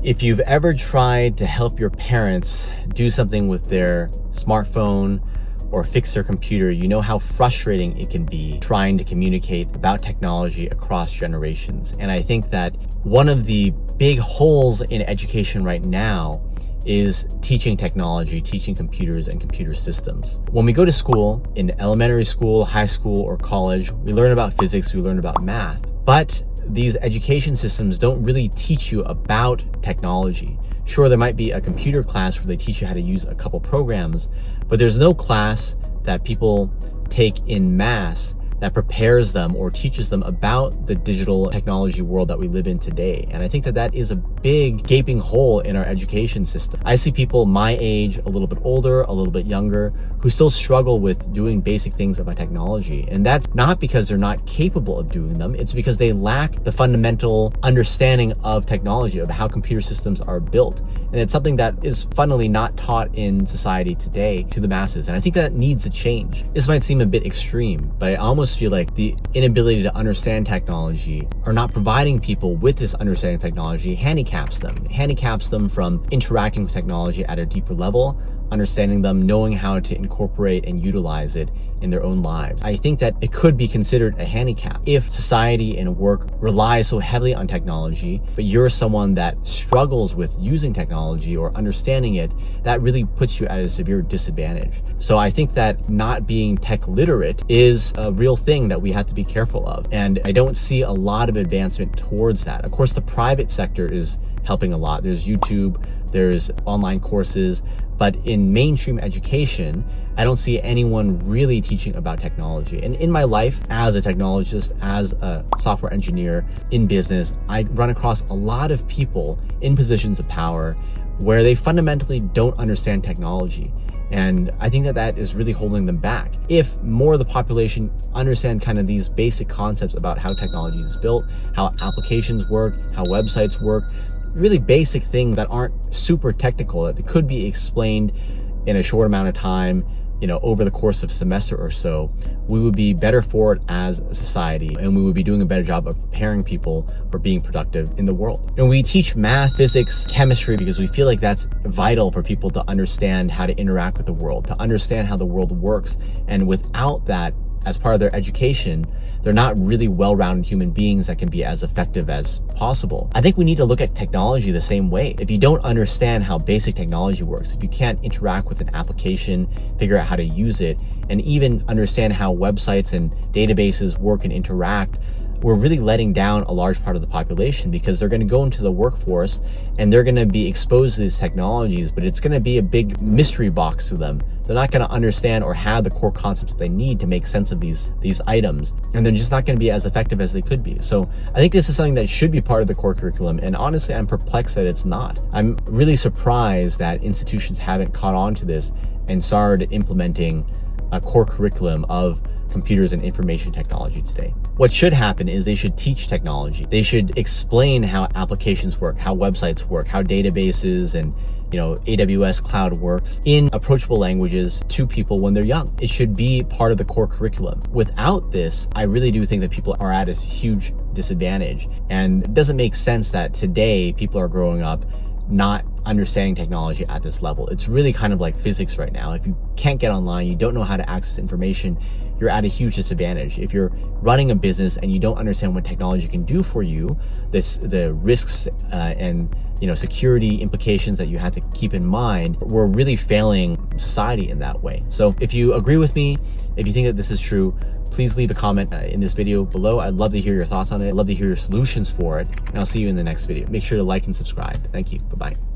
If you've ever tried to help your parents do something with their smartphone or fix their computer, you know how frustrating it can be trying to communicate about technology across generations. And I think that one of the big holes in education right now is teaching technology, teaching computers and computer systems. When we go to school, in elementary school, high school, or college, we learn about physics, we learn about math, but these education systems don't really teach you about technology. Sure, there might be a computer class where they teach you how to use a couple programs, but there's no class that people take in mass that prepares them or teaches them about the digital technology world that we live in today. And I think that that is a big gaping hole in our education system. I see people my age, a little bit older, a little bit younger, who still struggle with doing basic things about technology. And that's not because they're not capable of doing them, it's because they lack the fundamental understanding of technology, of how computer systems are built. And it's something that is fundamentally not taught in society today to the masses. And I think that needs to change. This might seem a bit extreme, but I almost feel like the inability to understand technology or not providing people with this understanding of technology handicaps them from interacting with technology at a deeper level, understanding them, knowing how to incorporate and utilize it in their own lives. I think that it could be considered a handicap if society and work relies so heavily on technology, but you're someone that struggles with using technology or understanding it. That really puts you at a severe disadvantage. So I think that not being tech literate is a real thing that we have to be careful of. And I don't see a lot of advancement towards that. Of course, the private sector is helping a lot. There's YouTube, there's online courses, but in mainstream education, I don't see anyone really teaching about technology. And in my life as a technologist, as a software engineer in business, I run across a lot of people in positions of power where they fundamentally don't understand technology. And I think that that is really holding them back. If more of the population understand kind of these basic concepts about how technology is built, how applications work, how websites work, really basic things that aren't super technical, that could be explained in a short amount of time, over the course of a semester or so, we would be better for it as a society, and we would be doing a better job of preparing people for being productive in the world. And we teach math, physics, chemistry because we feel like that's vital for people to understand how to interact with the world, to understand how the world works. And without that as part of their education, they're not really well-rounded human beings that can be as effective as possible. I think we need to look at technology the same way. If you don't understand how basic technology works, if you can't interact with an application, figure out how to use it, and even understand how websites and databases work and interact, we're really letting down a large part of the population, because they're going to go into the workforce and they're going to be exposed to these technologies, but it's going to be a big mystery box to them. They're not going to understand or have the core concepts that they need to make sense of these items, and they're just not going to be as effective as they could be. So I think this is something that should be part of the core curriculum, and honestly, I'm perplexed that it's not. I'm really surprised that institutions haven't caught on to this and started implementing a core curriculum of computers and information technology today. What should happen is they should teach technology. They should explain how applications work, how websites work, how databases and AWS cloud works in approachable languages to people when they're young. It should be part of the core curriculum. Without this, I really do think that people are at a huge disadvantage. And it doesn't make sense that today people are growing up not understanding technology at this level. It's really kind of like physics right now. If you can't get online, you don't know how to access information, you're at a huge disadvantage. If you're running a business and you don't understand what technology can do for you, the risks and security implications that you have to keep in mind, we're really failing society in that way. So if you agree with me, if you think that this is true, please leave a comment in this video below. I'd love to hear your thoughts on it. I'd love to hear your solutions for it. And I'll see you in the next video. Make sure to like and subscribe. Thank you. Bye-bye.